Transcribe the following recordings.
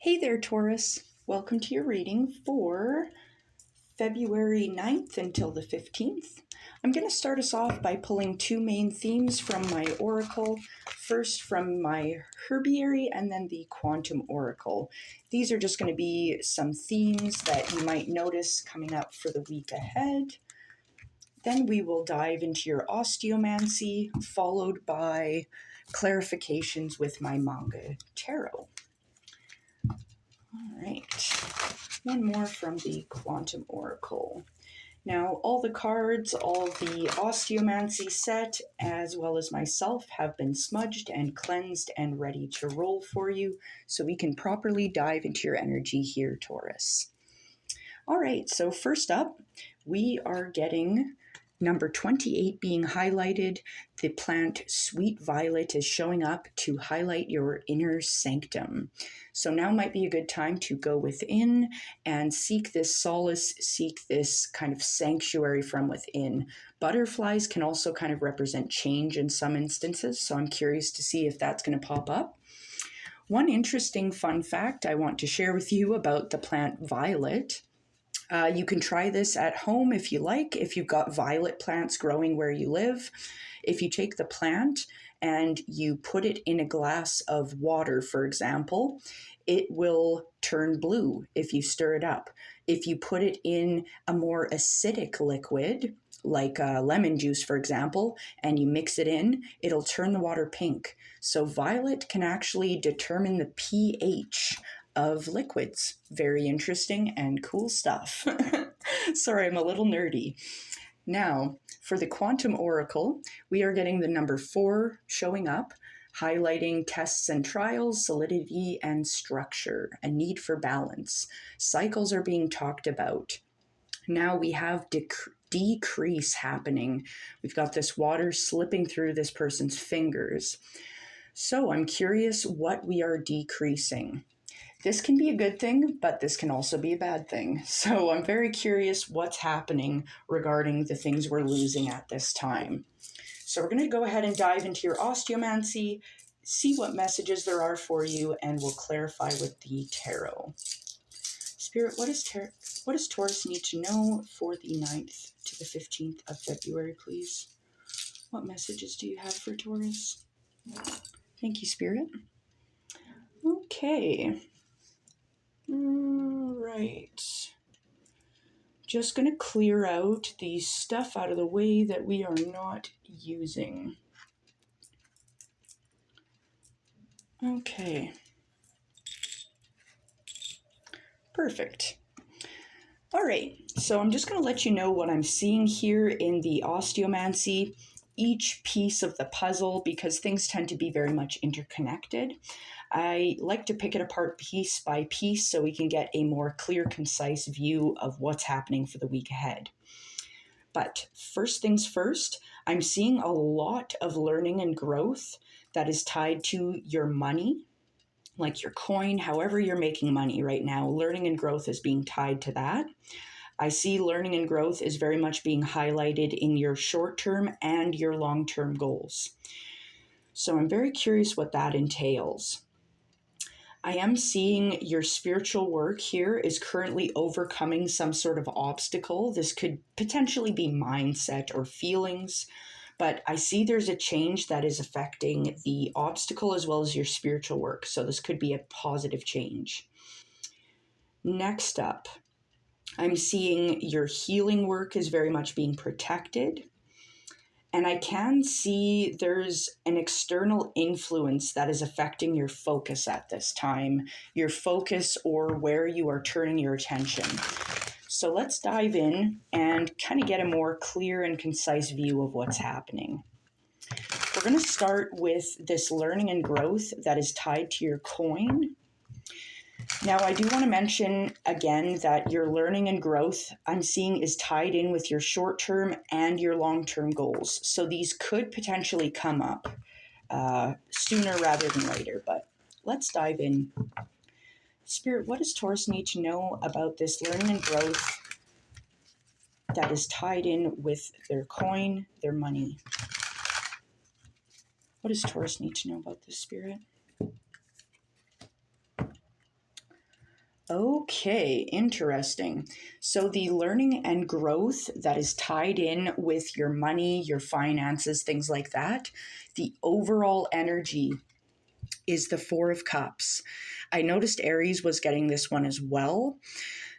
Hey there, Taurus. Welcome to your reading for February 9th until the 15th. I'm going to start us off by pulling two main themes from my oracle. First from my Herbiary and then the Quantum Oracle. These are just going to be some themes that you might notice coming up for the week ahead. Then we will dive into your Osteomancy, followed by clarifications with my Manga Tarot. All right, one more from the Quantum Oracle. Now, all the cards, all the Osteomancy set, as well as myself, have been smudged and cleansed and ready to roll for you, so we can properly dive into your energy here, Taurus. All right, so first up, we are getting number 28 being highlighted. The plant Sweet Violet is showing up to highlight your inner sanctum. So now might be a good time to go within and seek this solace, seek this kind of sanctuary from within. Butterflies can also kind of represent change in some instances, so I'm curious to see if that's going to pop up. One interesting fun fact I want to share with you about the plant violet. You can try this at home if you like, if you've got violet plants growing where you live. If you take the plant and you put it in a glass of water, for example, it will turn blue if you stir it up. If you put it in a more acidic liquid, like lemon juice, for example, and you mix it in, it'll turn the water pink. So violet can actually determine the pH of liquids. Very interesting and cool stuff. Sorry, I'm a little nerdy. Now, for the Quantum Oracle, we are getting the number 4 showing up, highlighting tests and trials, solidity and structure, a need for balance. Cycles are being talked about. Now we have decrease happening. We've got this water slipping through this person's fingers. So I'm curious what we are decreasing. This can be a good thing, but this can also be a bad thing. So I'm very curious what's happening regarding the things we're losing at this time. So we're going to go ahead and dive into your Osteomancy, see what messages there are for you, and we'll clarify with the tarot. Spirit, what does Taurus need to know for the 9th to the 15th of February, please? What messages do you have for Taurus? Thank you, Spirit. Okay. All right. Just going to clear out the stuff out of the way that we are not using. Okay. Perfect. All right, so I'm just going to let you know what I'm seeing here in the Osteomancy, each piece of the puzzle, because things tend to be very much interconnected. I like to pick it apart piece by piece so we can get a more clear, concise view of what's happening for the week ahead. But first things first, I'm seeing a lot of learning and growth that is tied to your money, like your coin, however you're making money right now. Learning and growth is being tied to that. I see learning and growth is very much being highlighted in your short-term and your long-term goals. So I'm very curious what that entails. I am seeing your spiritual work here is currently overcoming some sort of obstacle. This could potentially be mindset or feelings, but I see there's a change that is affecting the obstacle as well as your spiritual work. So this could be a positive change. Next up, I'm seeing your healing work is very much being protected. And I can see there's an external influence that is affecting your focus at this time, your focus or where you are turning your attention. So let's dive in and kind of get a more clear and concise view of what's happening. We're going to start with this learning and growth that is tied to your coin. Now, I do want to mention again that your learning and growth I'm seeing is tied in with your short-term and your long-term goals. So these could potentially come up sooner rather than later, but let's dive in. Spirit, what does Taurus need to know about this learning and growth that is tied in with their coin, their money? What does Taurus need to know about this, Spirit? Okay, interesting. So the learning and growth that is tied in with your money, your finances, things like that, the overall energy is the Four of Cups. I noticed Aries was getting this one as well.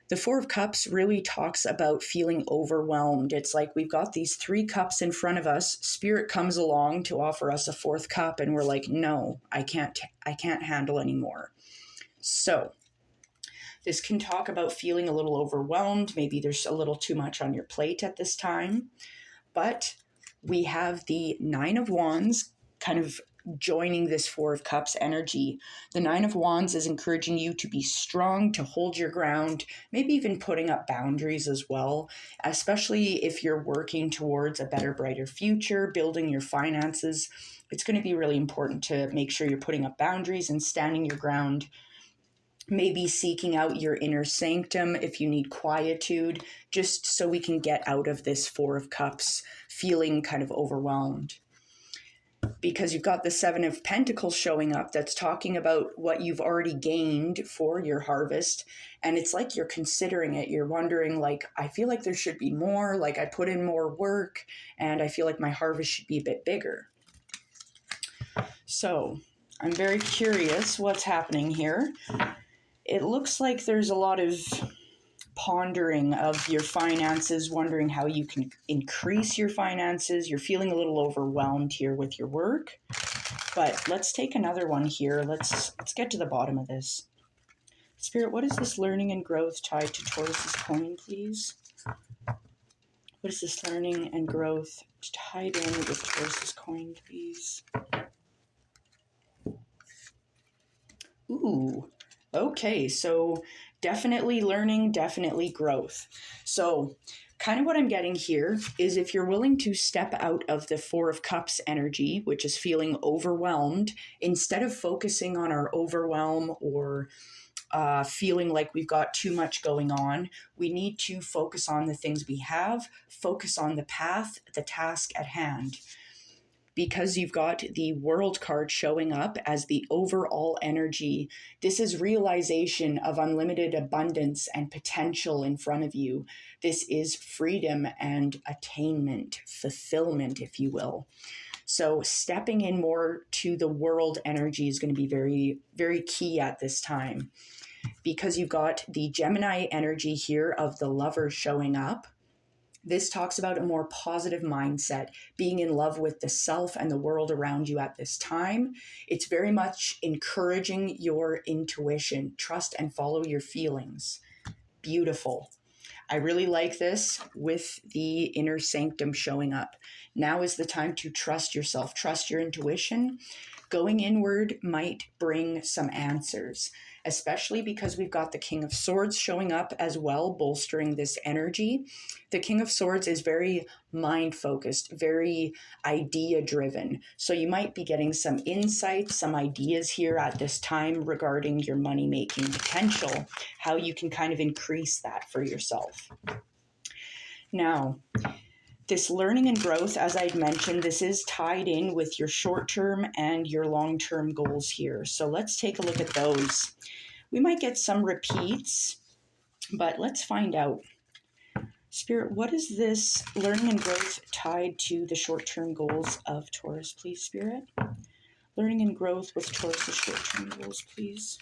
The Four of Cups really talks about feeling overwhelmed. It's like we've got these three cups in front of us. Spirit comes along to offer us a fourth cup, and we're like, no, I can't handle anymore. So this can talk about feeling a little overwhelmed. Maybe there's a little too much on your plate at this time. But we have the Nine of Wands kind of joining this Four of Cups energy. The Nine of Wands is encouraging you to be strong, to hold your ground, maybe even putting up boundaries as well, especially if you're working towards a better, brighter future, building your finances. It's going to be really important to make sure you're putting up boundaries and standing your ground. Maybe seeking out your inner sanctum if you need quietude, just so we can get out of this Four of Cups feeling kind of overwhelmed. Because you've got the Seven of Pentacles showing up that's talking about what you've already gained for your harvest. And it's like you're considering it. You're wondering, like, I feel like there should be more, like I put in more work, and I feel like my harvest should be a bit bigger. So I'm very curious what's happening here. It looks like there's a lot of pondering of your finances, wondering how you can increase your finances. You're feeling a little overwhelmed here with your work. But let's take another one here. Let's get to the bottom of this. Spirit, what is this learning and growth tied to Taurus's coin, please? What is this learning and growth tied in with Taurus's coin, please? Ooh. Okay, so definitely learning, definitely growth. So kind of what I'm getting here is if you're willing to step out of the Four of Cups energy, which is feeling overwhelmed, instead of focusing on our overwhelm or feeling like we've got too much going on, we need to focus on the things we have, focus on the path, the task at hand. Because you've got the World card showing up as the overall energy, this is realization of unlimited abundance and potential in front of you. This is freedom and attainment, fulfillment, if you will. So stepping in more to the world energy is going to be very, very key at this time. Because you've got the Gemini energy here of the Lover showing up. This talks about a more positive mindset, being in love with the self and the world around you at this time. It's very much encouraging your intuition, trust and follow your feelings. Beautiful. I really like this with the inner sanctum showing up. Now is the time to trust yourself, trust your intuition. Going inward might bring some answers, especially because we've got the King of Swords showing up as well, bolstering this energy. The King of Swords is very mind-focused, very idea-driven. So you might be getting some insights, some ideas here at this time regarding your money-making potential, how you can kind of increase that for yourself. Now, this learning and growth, as I'd mentioned, this is tied in with your short-term and your long-term goals here. So let's take a look at those. We might get some repeats, but let's find out. Spirit, what is this learning and growth tied to the short-term goals of Taurus, please, Spirit? Learning and growth with Taurus's short-term goals, please.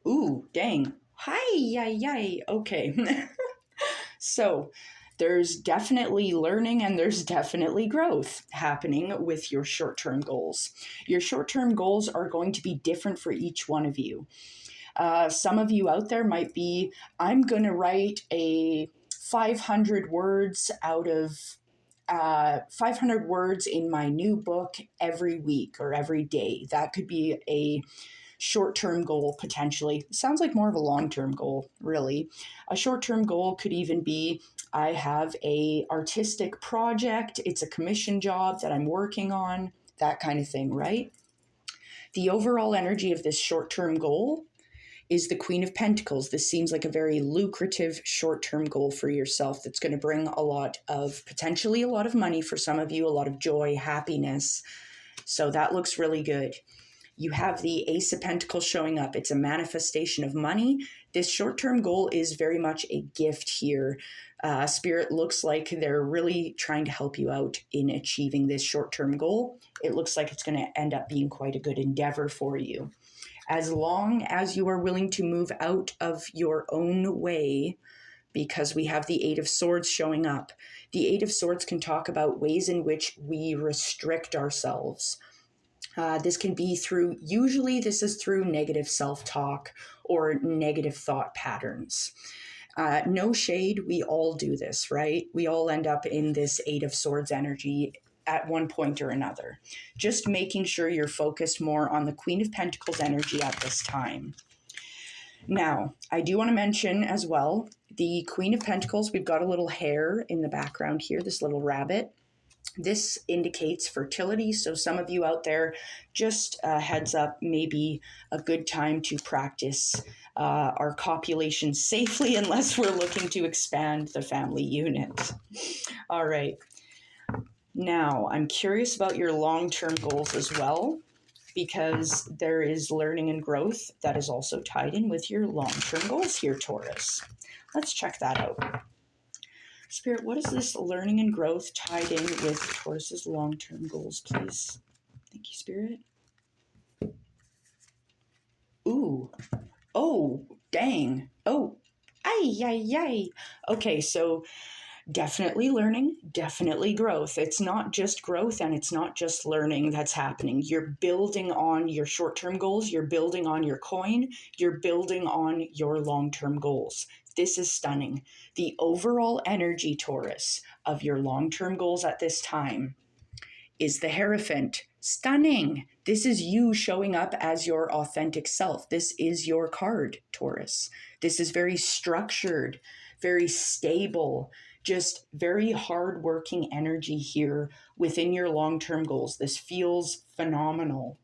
Ooh, dang. Hi, yay. Okay. So there's definitely learning and there's definitely growth happening with your short-term goals. Your short-term goals are going to be different for each one of you. Some of you out there might be, I'm going to write a 500 words out of 500 words in my new book every week or every day. That could be a short-term goal potentially. Sounds like more of a long-term goal, really. A short-term goal could even be, I have a artistic project, it's a commission job that I'm working on, that kind of thing, right? The overall energy of this short-term goal is the Queen of Pentacles. This seems like a very lucrative short-term goal for yourself that's going to bring potentially a lot of money for some of you, a lot of joy, happiness. So that looks really good. you have the Ace of Pentacles showing up. It's a manifestation of money. This short-term goal is very much a gift here. Spirit looks like they're really trying to help you out in achieving this short-term goal. It looks like it's going to end up being quite a good endeavor for you. As long as you are willing to move out of your own way, because we have the Eight of Swords showing up. The Eight of Swords can talk about ways in which we restrict ourselves. This can be usually this is through negative self-talk or negative thought patterns. No shade, we all do this, right? We all end up in this Eight of Swords energy at one point or another. Just making sure you're focused more on the Queen of Pentacles energy at this time. Now, I do want to mention as well, the Queen of Pentacles, we've got a little hare in the background here, this little rabbit. This indicates fertility. So some of you out there, just a heads up, maybe a good time to practice our copulation safely unless we're looking to expand the family unit. All right. Now, I'm curious about your long-term goals as well, because there is learning and growth that is also tied in with your long-term goals here, Taurus. Let's check that out. Spirit, what is this learning and growth tied in with Taurus's long-term goals, please? Thank you, Spirit. Ooh. Oh, dang. Oh, ay. Okay, so definitely learning, definitely growth. It's not just growth and it's not just learning that's happening. You're building on your short-term goals. You're building on your coin. You're building on your long-term goals. This is stunning. The overall energy, Taurus, of your long-term goals at this time is the Hierophant. Stunning. This is you showing up as your authentic self. This is your card, Taurus. This is very structured, very stable, just very hardworking energy here within your long-term goals. This feels phenomenal.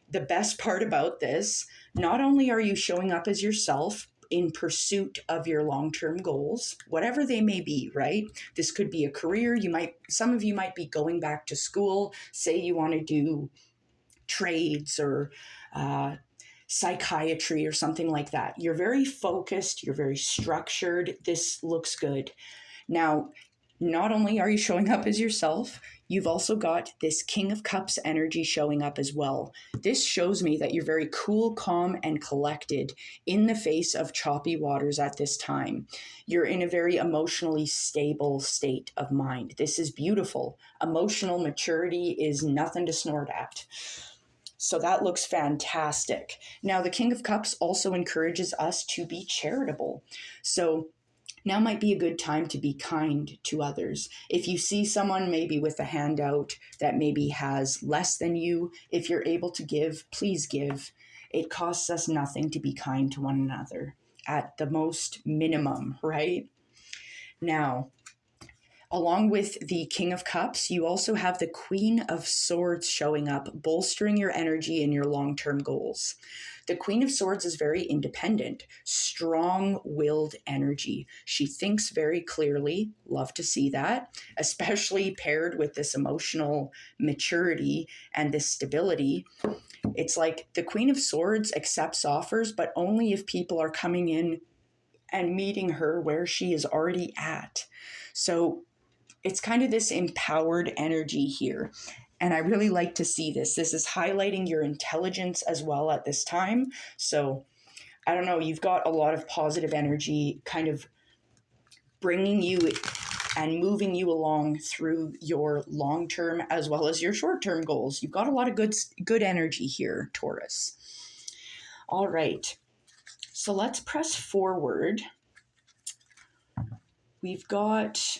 The best part about this, not only are you showing up as yourself in pursuit of your long-term goals, whatever they may be, right? This could be a career. Some of you might be going back to school. Say you want to do trades or psychiatry or something like that. You're very focused. You're very structured. This looks good. Now, not only are you showing up as yourself, you've also got this King of Cups energy showing up as well. This shows me that you're very cool, calm, and collected in the face of choppy waters at this time. You're in a very emotionally stable state of mind. This is beautiful. Emotional maturity is nothing to snort at. So that looks fantastic. Now, the King of Cups also encourages us to be charitable. So now might be a good time to be kind to others. If you see someone maybe with a handout that maybe has less than you, if you're able to give, please give. It costs us nothing to be kind to one another at the most minimum, right? Now, along with the King of Cups, you also have the Queen of Swords showing up, bolstering your energy in your long-term goals. The Queen of Swords is very independent, strong-willed energy. She thinks very clearly. Love to see that, especially paired with this emotional maturity and this stability. It's like the Queen of Swords accepts offers, but only if people are coming in and meeting her where she is already at. So it's kind of this empowered energy here. And I really like to see this. This is highlighting your intelligence as well at this time. So I don't know, you've got a lot of positive energy kind of bringing you and moving you along through your long-term as well as your short-term goals. You've got a lot of good energy here, Taurus. All right. So let's press forward. We've got,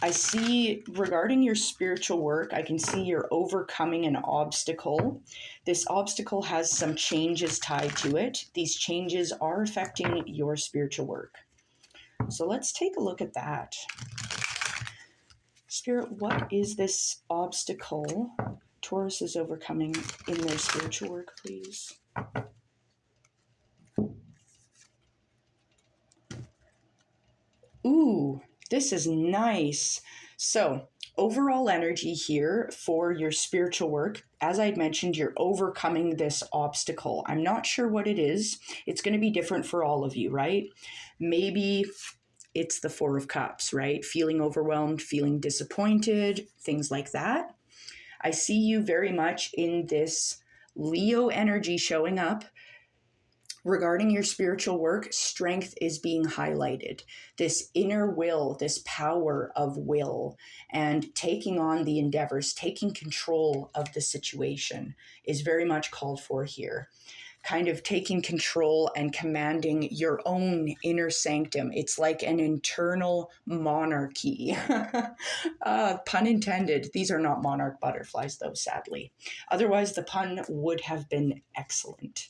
I see regarding your spiritual work, I can see you're overcoming an obstacle. This obstacle has some changes tied to it. These changes are affecting your spiritual work. So let's take a look at that. Spirit, what is this obstacle Taurus is overcoming in their spiritual work, please? Ooh, this is nice. So overall energy here for your spiritual work, as I'd mentioned, you're overcoming this obstacle. I'm not sure what it is. It's going to be different for all of you, right? Maybe it's the Four of Cups, right? Feeling overwhelmed, feeling disappointed, things like that. I see you very much in this Leo energy showing up. Regarding your spiritual work, strength is being highlighted. This inner will, this power of will, and taking on the endeavors, taking control of the situation is very much called for here. Kind of taking control and commanding your own inner sanctum. It's like an internal monarchy. Pun intended. These are not monarch butterflies, though, sadly. Otherwise, the pun would have been excellent.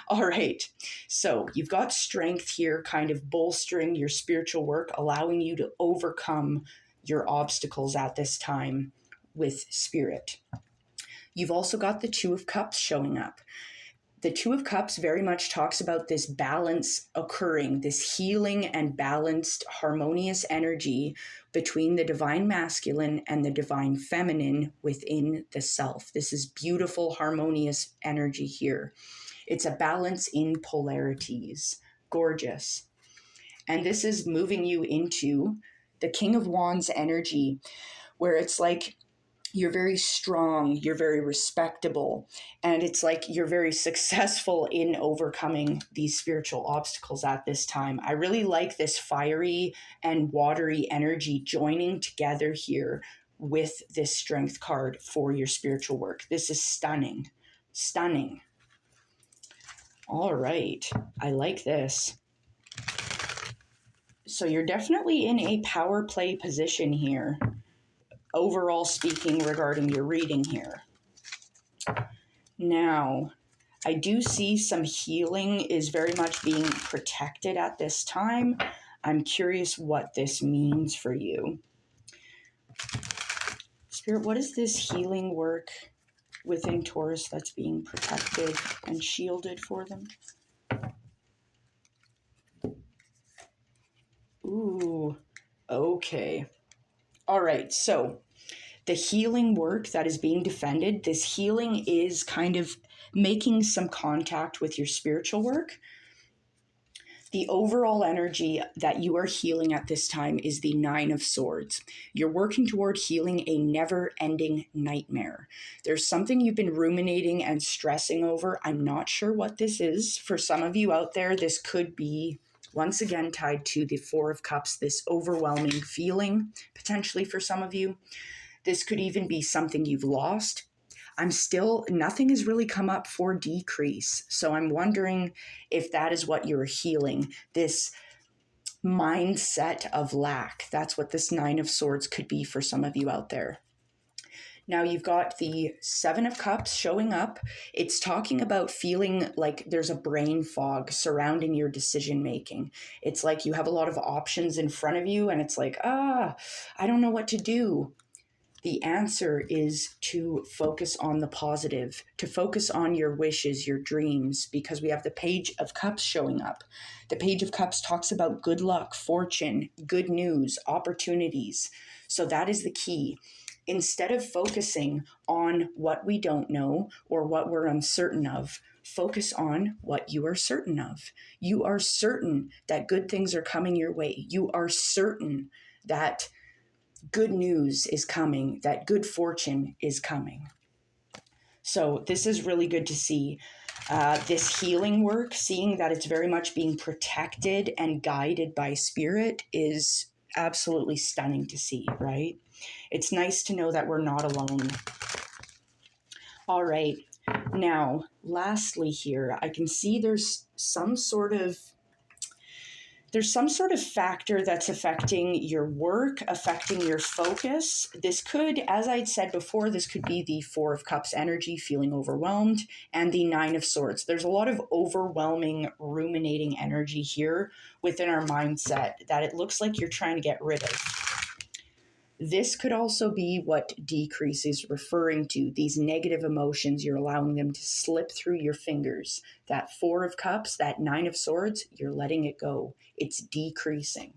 All right. So you've got strength here, kind of bolstering your spiritual work, allowing you to overcome your obstacles at this time with spirit. You've also got the Two of Cups showing up. The Two of Cups very much talks about this balance occurring, this healing and balanced, harmonious energy between the divine masculine and the divine feminine within the self. This is beautiful, harmonious energy here. It's a balance in polarities. Gorgeous. And this is moving you into the King of Wands energy, where it's like you're very strong, you're very respectable, and it's like you're very successful in overcoming these spiritual obstacles at this time. I really like this fiery and watery energy joining together here with this strength card for your spiritual work. This is stunning. Stunning. All right. I like this. So you're definitely in a power play position here, overall speaking, regarding your reading here. Now, I do see some healing is very much being protected at this time. I'm curious what this means for you. Spirit, what is this healing work within Taurus that's being protected and shielded for them? Ooh, okay. All right, so the healing work that is being defended, this healing is kind of making some contact with your spiritual work. The overall energy that you are healing at this time is the Nine of Swords. You're working toward healing a never-ending nightmare. There's something you've been ruminating and stressing over. I'm not sure what this is. For some of you out there, this could be once again tied to the Four of Cups, this overwhelming feeling, potentially for some of you. This could even be something you've lost. Nothing has really come up for decrease. So I'm wondering if that is what you're healing, this mindset of lack. That's what this Nine of Swords could be for some of you out there. Now you've got the Seven of Cups showing up. It's talking about feeling like there's a brain fog surrounding your decision making. It's like you have a lot of options in front of you and it's like, I don't know what to do. The answer is to focus on the positive, to focus on your wishes, your dreams, because we have the Page of Cups showing up. The Page of Cups talks about good luck, fortune, good news, opportunities. So that is the key. Instead of focusing on what we don't know or what we're uncertain of, focus on what you are certain of. You are certain that good things are coming your way. You are certain that good news is coming, that good fortune is coming. So this is really good to see. This healing work, seeing that it's very much being protected and guided by spirit, is absolutely stunning to see, right? It's nice to know that we're not alone. All right. Now, lastly here, I can see there's some sort of factor that's affecting your work, affecting your focus. This could, as I'd said before, this could be the Four of Cups energy, feeling overwhelmed, and the Nine of Swords. There's a lot of overwhelming, ruminating energy here within our mindset that it looks like you're trying to get rid of. This could also be what decrease is referring to, these negative emotions. You're allowing them to slip through your fingers. That Four of Cups, that Nine of Swords, you're letting it go. It's decreasing.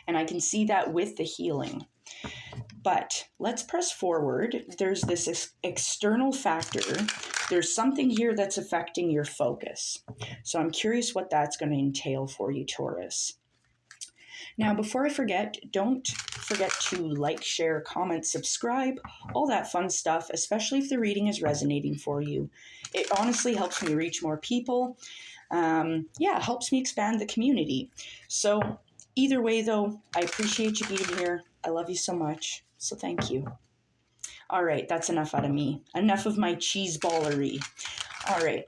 And I can see that with the healing. But let's press forward. There's this external factor. There's something here that's affecting your focus. So I'm curious what that's going to entail for you, Taurus. Now, before I forget, don't forget to like, share, comment, subscribe, all that fun stuff, especially if the reading is resonating for you. It honestly helps me reach more people. It helps me expand the community. So either way, though, I appreciate you being here. I love you so much. So thank you. All right, that's enough out of me. Enough of my cheese ballery. All right.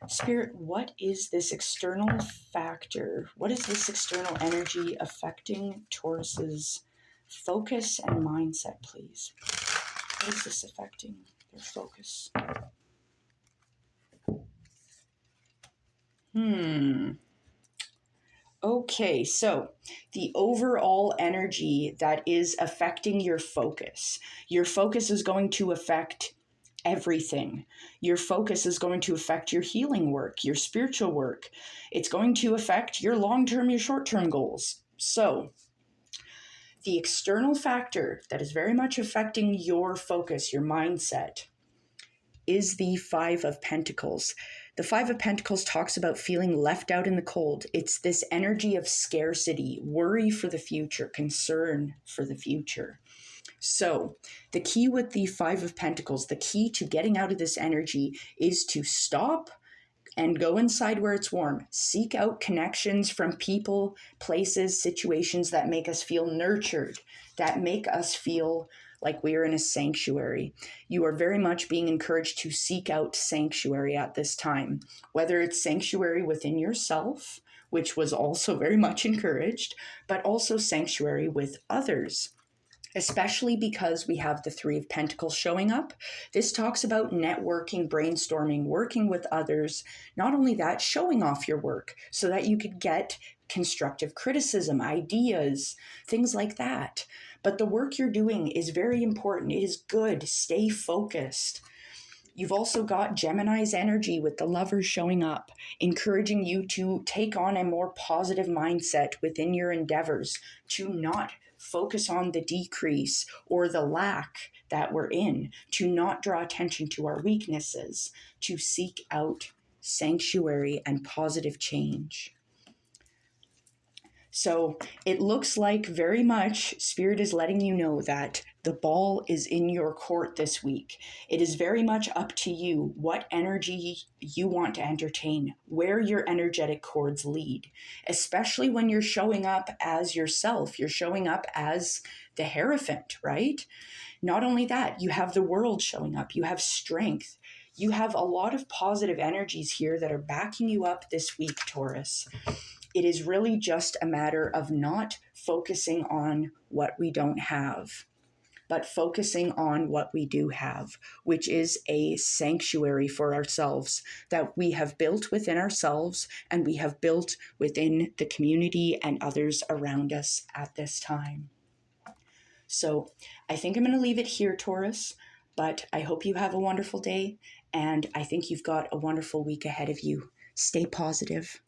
Spirit, what is this external factor? What is this external energy affecting Taurus's focus and mindset, please? What is this affecting their focus? Okay, so the overall energy that is affecting your focus is going to affect everything. Your focus is going to affect your healing work, your spiritual work. It's going to affect your long-term, your short-term goals. So the external factor that is very much affecting your focus, your mindset, is the Five of Pentacles. The Five of Pentacles talks about feeling left out in the cold. It's this energy of scarcity, worry for the future, concern for the future. So the key with the Five of Pentacles, the key to getting out of this energy is to stop and go inside where it's warm. Seek out connections from people, places, situations that make us feel nurtured, that make us feel like we are in a sanctuary. You are very much being encouraged to seek out sanctuary at this time, whether it's sanctuary within yourself, which was also very much encouraged, but also sanctuary with others. Especially because we have the Three of Pentacles showing up. This talks about networking, brainstorming, working with others. Not only that, showing off your work so that you could get constructive criticism, ideas, things like that. But the work you're doing is very important. It is good. Stay focused. You've also got Gemini's energy with the Lovers showing up, encouraging you to take on a more positive mindset within your endeavors, to not focus on the decrease or the lack that we're in, to not draw attention to our weaknesses, to seek out sanctuary and positive change. So it looks like very much Spirit is letting you know that the ball is in your court this week. It is very much up to you what energy you want to entertain, where your energetic cords lead, especially when you're showing up as yourself. You're showing up as the Hierophant, right? Not only that, you have the World showing up. You have strength. You have a lot of positive energies here that are backing you up this week, Taurus. It is really just a matter of not focusing on what we don't have, but focusing on what we do have, which is a sanctuary for ourselves that we have built within ourselves and we have built within the community and others around us at this time. So I think I'm going to leave it here, Taurus, but I hope you have a wonderful day, and I think you've got a wonderful week ahead of you. Stay positive.